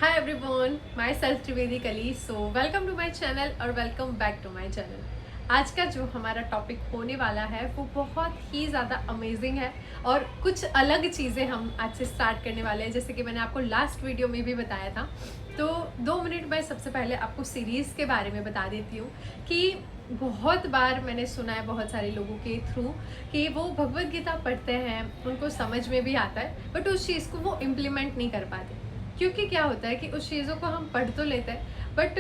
Hi everyone, myself Trivedi Kali. So welcome to my channel और welcome back to my channel. आज का जो हमारा टॉपिक होने वाला है वो बहुत ही ज़्यादा अमेजिंग है और कुछ अलग चीज़ें हम आज से स्टार्ट करने वाले हैं, जैसे कि मैंने आपको लास्ट वीडियो में भी बताया था। तो 2 मिनट में सबसे पहले आपको सीरीज़ के बारे में बता देती हूँ कि बहुत बार मैंने सुना है बहुत सारे लोगों के थ्रू कि वो भगवत गीता पढ़ते हैं, उनको समझ में भी आता है, बट उस चीज़ को वो इम्प्लीमेंट नहीं कर पाते। क्योंकि क्या होता है कि उस चीज़ों को हम पढ़ तो लेते हैं, बट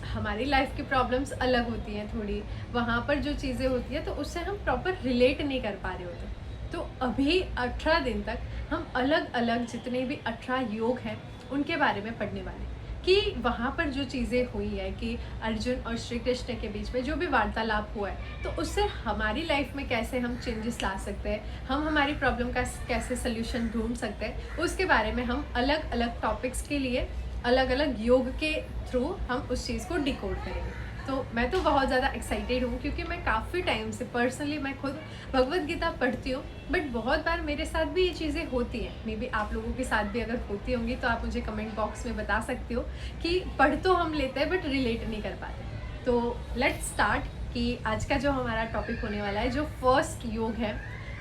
हमारी लाइफ की प्रॉब्लम्स अलग होती हैं थोड़ी, वहाँ पर जो चीज़ें होती हैं तो उससे हम प्रॉपर रिलेट नहीं कर पा रहे होते। तो अभी 18 दिन तक हम अलग अलग जितने भी 18 योग हैं उनके बारे में पढ़ने वाले हैं कि वहाँ पर जो चीज़ें हुई है कि अर्जुन और श्री कृष्ण के बीच में जो भी वार्तालाप हुआ है तो उससे हमारी लाइफ में कैसे हम चेंजेस ला सकते हैं, हम हमारी प्रॉब्लम का कैसे सोल्यूशन ढूंढ सकते हैं, उसके बारे में हम अलग अलग टॉपिक्स के लिए अलग अलग योग के थ्रू हम उस चीज़ को डिकोड करेंगे। तो मैं तो बहुत ज़्यादा एक्साइटेड हूँ क्योंकि मैं काफ़ी टाइम से पर्सनली मैं खुद भगवत गीता पढ़ती हूँ, बट बहुत बार मेरे साथ भी ये चीज़ें होती हैं। मे बी आप लोगों के साथ भी अगर होती होंगी तो आप मुझे कमेंट बॉक्स में बता सकते हो कि पढ़ तो हम लेते हैं बट रिलेट नहीं कर पाते। तो लेट्स स्टार्ट कि आज का जो हमारा टॉपिक होने वाला है, जो फर्स्ट योग है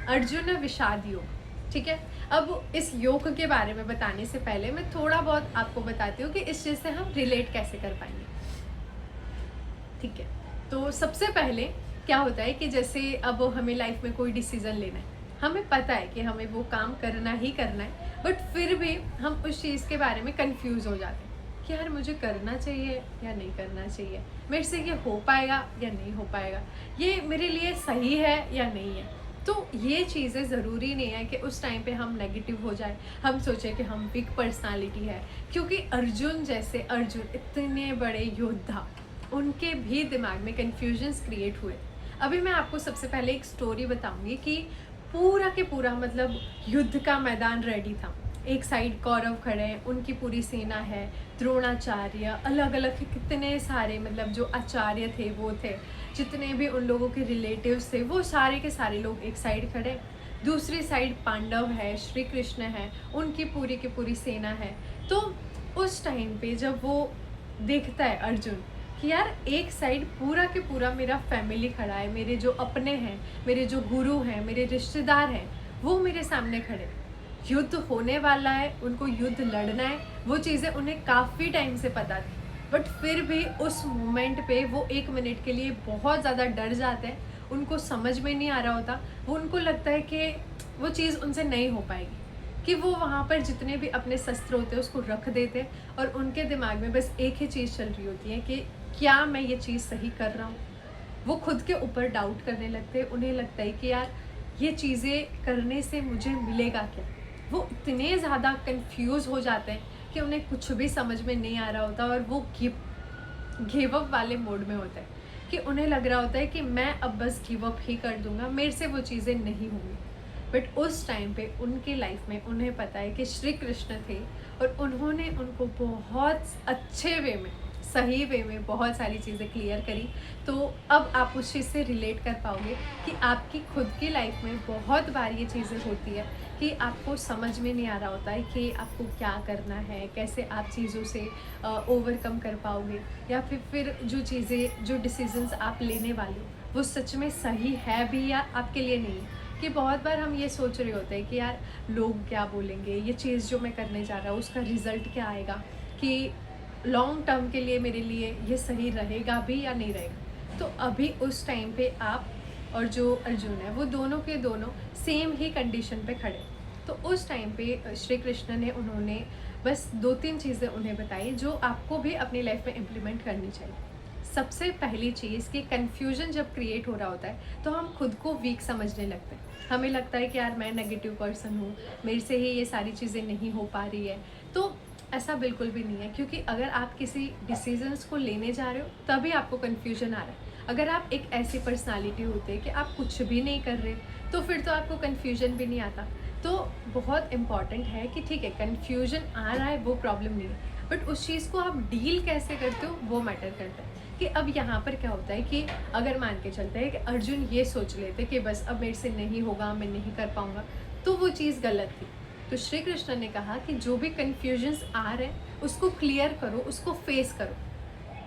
अर्जुन विषाद योग। ठीक है, अब इस योग के बारे में बताने से पहले मैं थोड़ा बहुत आपको बताती हूँ कि इस चीज़ से हम रिलेट कैसे कर पाएंगे। ठीक है, तो सबसे पहले क्या होता है कि जैसे अब हमें लाइफ में कोई डिसीज़न लेना है, हमें पता है कि हमें वो काम करना ही करना है, बट फिर भी हम उस चीज़ के बारे में कंफ्यूज हो जाते हैं कि यार मुझे करना चाहिए या नहीं करना चाहिए, मेरे से ये हो पाएगा या नहीं हो पाएगा, ये मेरे लिए सही है या नहीं है। तो ये चीज़ें ज़रूरी नहीं है कि उस टाइम पे हम नेगेटिव हो जाए, हम सोचें कि हम वीक पर्सनालिटी है, क्योंकि अर्जुन जैसे अर्जुन इतने बड़े योद्धा, उनके भी दिमाग में कन्फ्यूजन्स क्रिएट हुए। अभी मैं आपको सबसे पहले एक स्टोरी बताऊंगी कि पूरा के पूरा मतलब युद्ध का मैदान रेडी था। एक साइड कौरव खड़े हैं, उनकी पूरी सेना है, द्रोणाचार्य, अलग अलग कितने सारे मतलब जो आचार्य थे वो थे, जितने भी उन लोगों के रिलेटिव्स थे वो सारे के सारे लोग एक साइड खड़े। दूसरी साइड पांडव है, श्री कृष्ण है, उनकी पूरी की पूरी सेना है। तो उस टाइम पे जब वो देखता है अर्जुन कि यार एक साइड पूरा के पूरा मेरा फैमिली खड़ा है, मेरे जो अपने हैं, मेरे जो गुरु हैं, मेरे रिश्तेदार हैं, वो मेरे सामने खड़े, युद्ध होने वाला है, उनको युद्ध लड़ना है, वो चीज़ें उन्हें काफ़ी टाइम से पता थी, बट फिर भी उस मोमेंट पे वो 1 मिनट के लिए बहुत ज़्यादा डर जाते हैं, उनको समझ में नहीं आ रहा होता, वो उनको लगता है कि वो चीज़ उनसे नहीं हो पाएगी, कि वो वहाँ पर जितने भी अपने शस्त्र होते हैं उसको रख देते और उनके दिमाग में बस एक ही चीज़ चल रही होती है कि क्या मैं ये चीज़ सही कर रहा हूँ। वो खुद के ऊपर डाउट करने लगते हैं, उन्हें लगता है कि यार ये चीज़ें करने से मुझे मिलेगा क्या। वो इतने ज़्यादा कंफ्यूज हो जाते हैं कि उन्हें कुछ भी समझ में नहीं आ रहा होता और वो गिव अप वाले मोड में होता है कि उन्हें लग रहा होता है कि मैं अब बस गिव अप ही कर दूंगा, मेरे से वो चीज़ें नहीं होंगी। बट उस टाइम पे उनकी लाइफ में उन्हें पता है कि श्री कृष्ण थे और उन्होंने उनको बहुत अच्छे वे में, सही वे में बहुत सारी चीज़ें क्लियर करी। तो अब आप उस चीज़ से रिलेट कर पाओगे कि आपकी खुद की लाइफ में बहुत बार ये चीज़ें होती है कि आपको समझ में नहीं आ रहा होता है कि आपको क्या करना है, कैसे आप चीज़ों से ओवरकम कर पाओगे, या फिर जो चीज़ें जो डिसीजंस आप लेने वाले हो वो सच में सही है भी या आपके लिए नहीं है। कि बहुत बार हम ये सोच रहे होते हैं कि यार लोग क्या बोलेंगे, ये चीज़ जो मैं करने जा रहा हूँ उसका रिज़ल्ट क्या आएगा, कि लॉन्ग टर्म के लिए मेरे लिए ये सही रहेगा भी या नहीं रहेगा। तो अभी उस टाइम पे आप और जो अर्जुन है वो दोनों के दोनों सेम ही कंडीशन पे खड़े। तो उस टाइम पे श्री कृष्ण ने उन्होंने बस 2-3 चीज़ें उन्हें बताई जो आपको भी अपनी लाइफ में इम्प्लीमेंट करनी चाहिए। सबसे पहली चीज़ कि कन्फ्यूजन जब क्रिएट हो रहा होता है तो हम खुद को वीक समझने लगते हैं, हमें लगता है कि यार मैं नेगेटिव पर्सन हूँ, मेरे से ही ये सारी चीज़ें नहीं हो पा रही है। तो ऐसा बिल्कुल भी नहीं है, क्योंकि अगर आप किसी डिसीजंस को लेने जा रहे हो तभी आपको कन्फ्यूजन आ रहा है। अगर आप एक ऐसी पर्सनालिटी होते कि आप कुछ भी नहीं कर रहे तो फिर तो आपको कन्फ्यूजन भी नहीं आता। तो बहुत इम्पॉर्टेंट है कि ठीक है कन्फ्यूजन आ रहा है वो प्रॉब्लम नहीं है, बट उस चीज़ को आप डील कैसे करते हो वो मैटर करता है। कि अब यहाँ पर क्या होता है कि अगर मान के चलते हैं कि अर्जुन ये सोच लेते कि बस अब मेरे से नहीं होगा, मैं नहीं कर पाऊँगा, तो वो चीज़ गलत थी। तो श्री कृष्ण ने कहा कि जो भी कन्फ्यूजन्स आ रहे हैं उसको क्लियर करो, उसको फेस करो।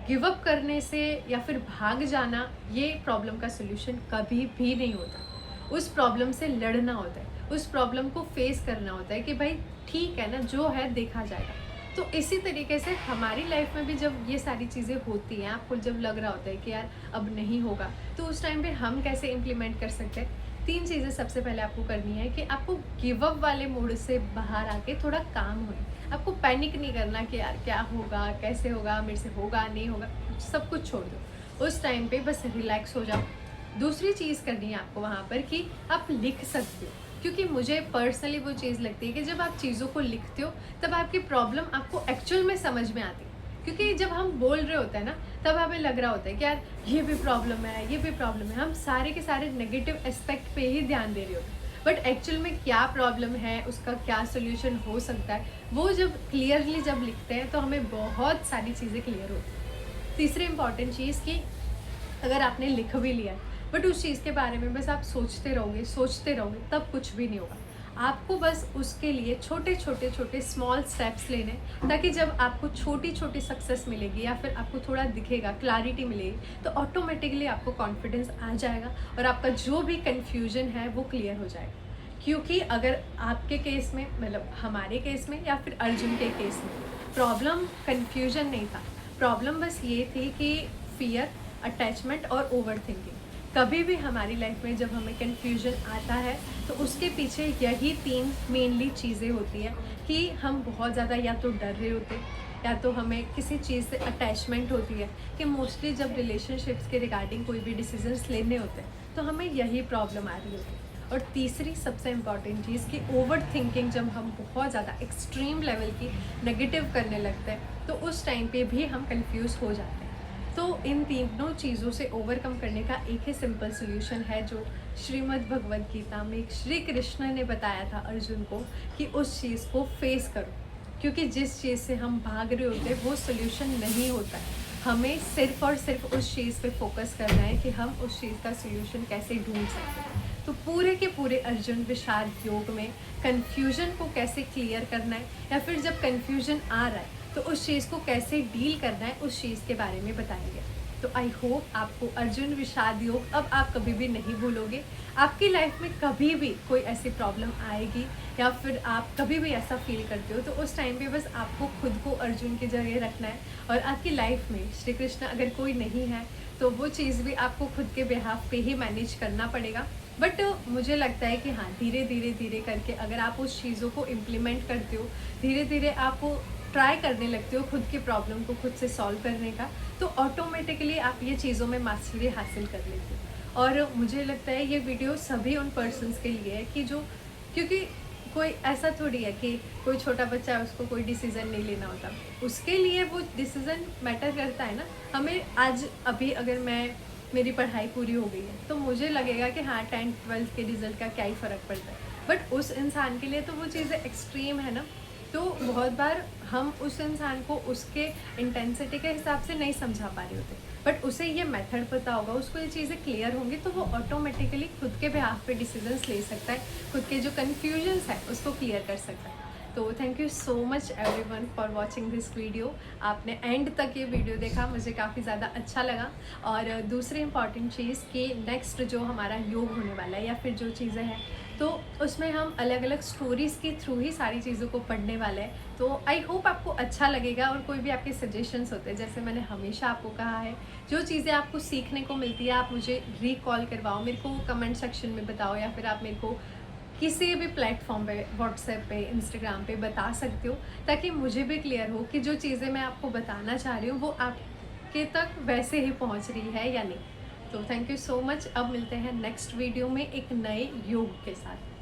गिव अप करने से या फिर भाग जाना ये प्रॉब्लम का सोल्यूशन कभी भी नहीं होता। उस प्रॉब्लम से लड़ना होता है, उस प्रॉब्लम को फेस करना होता है कि भाई ठीक है ना, जो है देखा जाएगा। तो इसी तरीके से हमारी लाइफ में भी जब ये सारी चीज़ें होती हैं, आपको जब लग रहा होता है कि यार अब नहीं होगा, तो उस टाइम पे हम कैसे इम्प्लीमेंट कर सकते हैं। 3 चीज़ें सबसे पहले आपको करनी है कि आपको गिव अप वाले मोड से बाहर आके थोड़ा काम होए। आपको पैनिक नहीं करना कि यार क्या होगा, कैसे होगा, मेरे से होगा नहीं होगा, सब कुछ छोड़ दो। उस टाइम पे बस रिलैक्स हो जाओ। दूसरी चीज़ करनी है आपको वहाँ पर कि आप लिख सकते हो, क्योंकि मुझे पर्सनली वो चीज़ लगती है कि जब आप चीज़ों को लिखते हो तब आपकी प्रॉब्लम आपको एक्चुअल में समझ में आती है। क्योंकि जब हम बोल रहे होते हैं ना, तब हमें लग रहा होता है कि यार ये भी प्रॉब्लम है, ये भी प्रॉब्लम है, हम सारे के सारे नेगेटिव एस्पेक्ट पे ही ध्यान दे रहे होते हैं। बट एक्चुअल में क्या प्रॉब्लम है, उसका क्या सोल्यूशन हो सकता है, वो जब क्लियरली जब लिखते हैं तो हमें बहुत सारी चीज़ें क्लियर होती हैं। तीसरी इंपॉर्टेंट चीज़ कि अगर आपने लिख भी लिया है बट उस चीज़ के बारे में बस आप सोचते रहोगे, तब कुछ भी नहीं होगा। आपको बस उसके लिए छोटे छोटे स्मॉल स्टेप्स लेने, ताकि जब आपको छोटी छोटी सक्सेस मिलेगी या फिर आपको थोड़ा दिखेगा, क्लैरिटी मिलेगी, तो ऑटोमेटिकली आपको कॉन्फिडेंस आ जाएगा और आपका जो भी कन्फ्यूजन है वो क्लियर हो जाएगा। क्योंकि अगर आपके केस में, मतलब हमारे केस में या फिर अर्जुन के केस में, प्रॉब्लम कन्फ्यूजन नहीं था। प्रॉब्लम बस ये थी कि फियर, अटैचमेंट और ओवर थिंकिंग। कभी भी हमारी लाइफ में जब हमें कन्फ्यूजन आता है तो उसके पीछे यही 3 मेनली चीज़ें होती हैं कि हम बहुत ज़्यादा या तो डर रहे होते, या तो हमें किसी चीज़ से अटैचमेंट होती है कि मोस्टली जब रिलेशनशिप्स के रिगार्डिंग कोई भी डिसीजंस लेने होते हैं तो हमें यही प्रॉब्लम आ रही होती है। और तीसरी सबसे इम्पॉर्टेंट चीज़ कि ओवर थिंकिंग, जब हम बहुत ज़्यादा एक्सट्रीम लेवल की नेगेटिव करने लगते हैं तो उस टाइम पे भी हम कंफ्यूज हो जाते हैं। तो इन तीनों चीज़ों से ओवरकम करने का एक ही सिंपल सोल्यूशन है, जो श्रीमद् भगवद गीता में श्री कृष्ण ने बताया था अर्जुन को कि उस चीज़ को फेस करो। क्योंकि जिस चीज़ से हम भाग रहे होते हैं वो सोल्यूशन नहीं होता है। हमें सिर्फ और सिर्फ उस चीज़ पे फोकस करना है कि हम उस चीज़ का सोल्यूशन कैसे ढूंढ सकते हैं। तो पूरे के पूरे अर्जुन विषाद योग में कन्फ्यूजन को कैसे क्लियर करना है, या फिर जब कन्फ्यूजन आ रहा है तो उस चीज़ को कैसे डील करना है, उस चीज़ के बारे में बताएंगे। तो आई होप आपको अर्जुन विषाद योग अब आप कभी भी नहीं भूलोगे। आपकी लाइफ में कभी भी कोई ऐसी प्रॉब्लम आएगी या फिर आप कभी भी ऐसा फील करते हो, तो उस टाइम पे बस आपको खुद को अर्जुन की जगह रखना है। और आपकी लाइफ में श्री कृष्ण अगर कोई नहीं है तो वो चीज़ भी आपको खुद के बिहाफ पे ही मैनेज करना पड़ेगा। बट मुझे लगता है कि हाँ, धीरे करके अगर आप उस चीज़ों को इम्प्लीमेंट करते हो, धीरे धीरे आप ट्राई करने लगते हो खुद की प्रॉब्लम को खुद से सॉल्व करने का, तो ऑटोमेटिकली आप ये चीज़ों में मास्टरी हासिल कर लेते हो। और मुझे लगता है ये वीडियो सभी उन पर्सन्स के लिए है कि जो, क्योंकि कोई ऐसा थोड़ी है कि कोई छोटा बच्चा है उसको कोई डिसीज़न नहीं लेना होता, उसके लिए वो डिसीज़न मैटर करता है ना। हमें आज अभी अगर मेरी पढ़ाई पूरी हो गई है तो मुझे लगेगा कि हाँ 10th-12th के रिज़ल्ट का क्या ही फ़र्क पड़ता है, बट उस इंसान के लिए तो वो चीज़ें एक्सट्रीम है ना। तो बहुत बार हम उस इंसान को उसके इंटेंसिटी के हिसाब से नहीं समझा पा रहे होते, बट उसे ये मेथड पता होगा, उसको ये चीज़ें क्लियर होंगी, तो वो ऑटोमेटिकली खुद के बिहाफ पे डिसीजंस ले सकता है, खुद के जो कन्फ्यूजन्स है उसको क्लियर कर सकता है। तो thank you so much everyone for watching this video. आपने एंड तक ये वीडियो देखा, मुझे काफ़ी ज़्यादा अच्छा लगा। और दूसरी इंपॉर्टेंट चीज़ कि नेक्स्ट जो हमारा योग होने वाला है या फिर जो चीज़ें हैं, तो उसमें हम अलग अलग स्टोरीज़ के थ्रू ही सारी चीज़ों को पढ़ने वाले हैं। तो आई होप आपको अच्छा लगेगा। और कोई भी आपके सजेशंस होते हैं, जैसे मैंने हमेशा आपको कहा है, जो चीज़ें आपको सीखने को मिलती है आप मुझे रिकॉल करवाओ, मेरे को कमेंट सेक्शन में बताओ, या फिर आप मेरे को किसी भी प्लेटफॉर्म पे, व्हाट्सएप पे, इंस्टाग्राम पे बता सकते हो, ताकि मुझे भी क्लियर हो कि जो चीज़ें मैं आपको बताना चाह रही हूँ वो आपके तक वैसे ही पहुँच रही है या नहीं। तो थैंक यू सो मच। अब मिलते हैं नेक्स्ट वीडियो में एक नए योग के साथ।